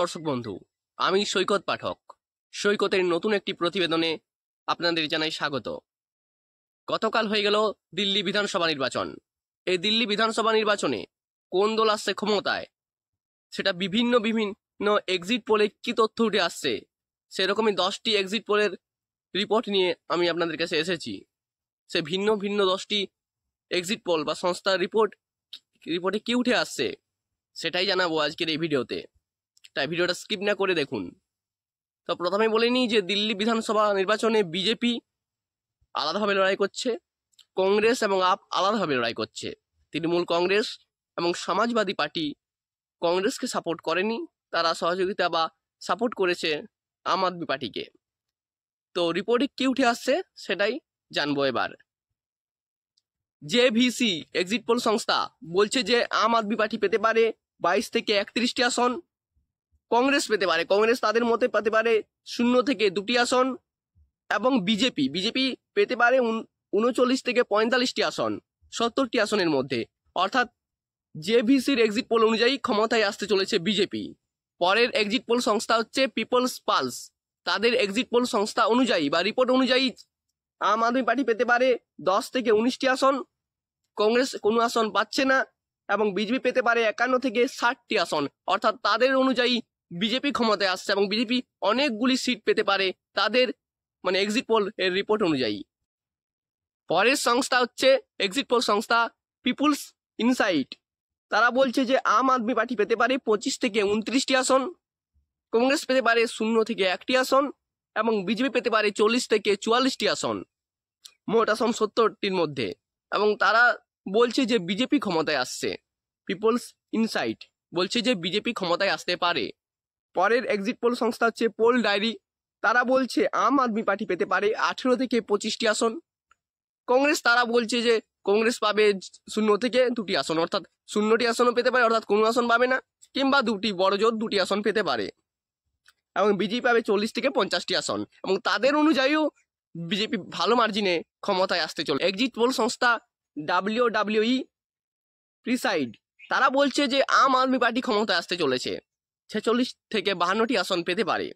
দর্শক বন্ধু, আমি সৈকত পাঠক। সৈকতের নতুন একটি প্রতিবেদনে আপনাদের জানাই স্বাগত। গতকাল হয়ে গেল দিল্লি বিধানসভা নির্বাচন। এই দিল্লি বিধানসভা নির্বাচনে কোন দল আসছে ক্ষমতায়, সেটা বিভিন্ন এক্সিট পোলে কি তথ্য উঠে আসছে, সেরকমই 10টি এক্সিট পোলের রিপোর্ট নিয়ে আমি আপনাদের কাছে এসেছি। সে ভিন্ন 10টি এক্সিট পোল বা সংস্থার রিপোর্টে কি উঠে আসছে সেটাই জানাবো আজকের এই ভিডিওতে। তাই ভিডিওটা স্কিপ না করে দেখুন। তো প্রথমে বলে নিই যে দিল্লি বিধানসভা নির্বাচনে বিজেপি আলাদাভাবে লড়াই করছে, কংগ্রেস এবং আপ আলাদাভাবে লড়াই করছে। তৃণমূল কংগ্রেস এবং সমাজবাদী পার্টি কংগ্রেসকে সাপোর্ট করেনি, তারা সহযোগিতা বা সাপোর্ট করেছে আম আদমি পার্টিকে। তো রিপোর্টে কি উঠে আসছে সেটাই জানবো এবার। জেভিসি এক্সিট পোল সংস্থা বলছে যে আম আদমি পার্টি পেতে পারে 22 থেকে 31টি আসন, কংগ্রেস তাদের মতে পেতে পারে 0 থেকে 2টি আসন, এবং বিজেপি পেতে পারে 39 থেকে 45টি আসন, 70টি আসনের মধ্যে। অর্থাৎ জেভিসির এক্সিট পোল অনুযায়ী ক্ষমতায় আসতে চলেছে বিজেপি। পরের এক্সিট পোল সংস্থা হচ্ছে পিপলস পালস। তাদের এক্সিট পোল সংস্থা অনুযায়ী বা রিপোর্ট অনুযায়ী আম আদমি পার্টি পেতে পারে 10 থেকে 19টি আসন, কংগ্রেস কোনো আসন পাচ্ছে না, এবং বিজেপি পেতে পারে 51 থেকে 60টি আসন। অর্থাৎ তাদের অনুযায়ী বিজেপি ক্ষমতায় আসছে এবং বিজেপি অনেকগুলি সিট পেতে পারে তাদের এক্সিট পোল এর রিপোর্ট অনুযায়ী। পরের সংস্থা হচ্ছে এক্সিট পোল সংস্থা পিপুলস ইনসাইট। তারা বলছে যে আম আদমি পার্টি পেতে পারে 25 থেকে 29টি আসন, কংগ্রেস পেতে পারে 0 থেকে 1টি আসন, এবং বিজেপি পেতে পারে 40 থেকে 44টি আসন, মোট আসন 70টির মধ্যে। এবং তারা বলছে যে বিজেপি ক্ষমতায় আসছে। পিপলস ইনসাইট বলছে যে বিজেপি ক্ষমতায় আসতে পারে। পরের এক্সিট পোল সংস্থা হচ্ছে পোল ডায়েরি। তারা বলছে আম আদমি পার্টি পেতে পারে 18 থেকে 25টি আসন, কংগ্রেস তারা বলছে যে কংগ্রেস পাবে 0 থেকে 2টি আসন, অর্থাৎ 0টি আসনও পেতে পারে, অর্থাৎ কোনো আসন পাবে না, কিংবা বড় জোর 2টি আসন পেতে পারে, এবং বিজেপি পাবে 40 থেকে 50টি আসন, এবং তাদের অনুযায়ীও বিজেপি ভালো মার্জিনে ক্ষমতায় আসতে চলে। এক্সিট পোল সংস্থা WWE প্রিসাইড তারা বলছে যে আম আদমি পার্টি ক্ষমতায় আসতে চলেছে, 46 থেকে 52টি আসন পেতে পারে,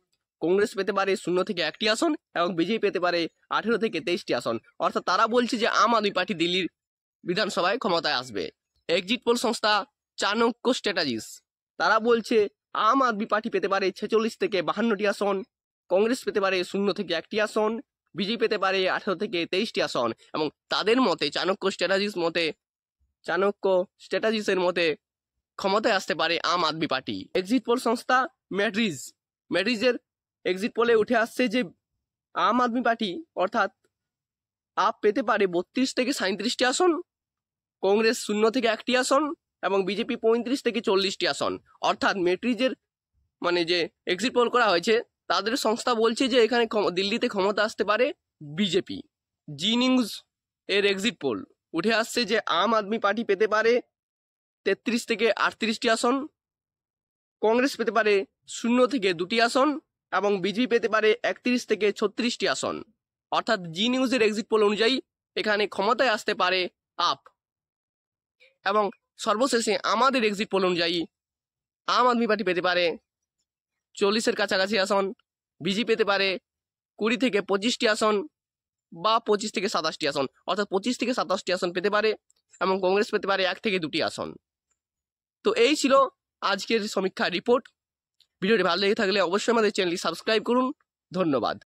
কংগ্রেস পেতে পারে 0 থেকে 1টি আসন, এবং বিজেপি পেতে পারে 18 থেকে 23টি আসন। অর্থাৎ তারা বলছে যে আম আদমি পার্টি দিল্লির বিধানসভায় ক্ষমতায় আসবে। এক্সিট পোল সংস্থা চাণক্য স্ট্র্যাটেজিস তারা বলছে আম আদমি পার্টি পেতে পারে 46 থেকে 52টি আসন, কংগ্রেস পেতে পারে 0 থেকে 1টি আসন, বিজেপি পেতে পারে 18 থেকে 23টি আসন, এবং তাদের মতে চাণক্য স্ট্র্যাটেজিসের মতে ক্ষমতায় আসতে পারে আম আদমি পার্টি। এক্সিট পোল সংস্থা ম্যাট্রিজের এক্সিট পোলে উঠে আসছে যে আম আদমি পার্টি অর্থাৎ আপ পেতে পারে 32 থেকে 37টি আসন, কংগ্রেস 0 থেকে 1টি আসন, এবং বিজেপি 35 থেকে 40টি আসন। অর্থাৎ ম্যাট্রিজের যে এক্সিট পোল করা হয়েছে তাদের সংস্থা বলছে যে এখানে দিল্লিতে ক্ষমতা আসতে পারে বিজেপি। জি নিউজ এর এক্সিট পোল উঠে আসছে যে আম আদমি পার্টি পেতে পারে 33 থেকে 38টি আসন, কংগ্রেস পেতে পারে 0 থেকে 2টি আসন, এবং বিজেপি পেতে পারে 31 থেকে 36টি আসন। অর্থাৎ জি নিউজের এক্সিট পোল অনুযায়ী এখানে ক্ষমতায় আসতে পারে আপ। এবং সর্বশেষে আমাদের এক্সিট পোল অনুযায়ী আম আদমি পার্টি পেতে পারে 40-এর কাছাকাছি আসন, বিজেপি পেতে পারে 20 থেকে 25টি আসন বা 25 থেকে 27টি আসন, অর্থাৎ 25 থেকে 27টি আসন পেতে পারে, এবং কংগ্রেস পেতে পারে 1 থেকে 2টি আসন। তো এই ছিল আজকের সমীক্ষা রিপোর্ট। ভিডিওটি ভালো লেগে থাকলে অবশ্যই আমাদের চ্যানেলটি সাবস্ক্রাইব করুন। ধন্যবাদ।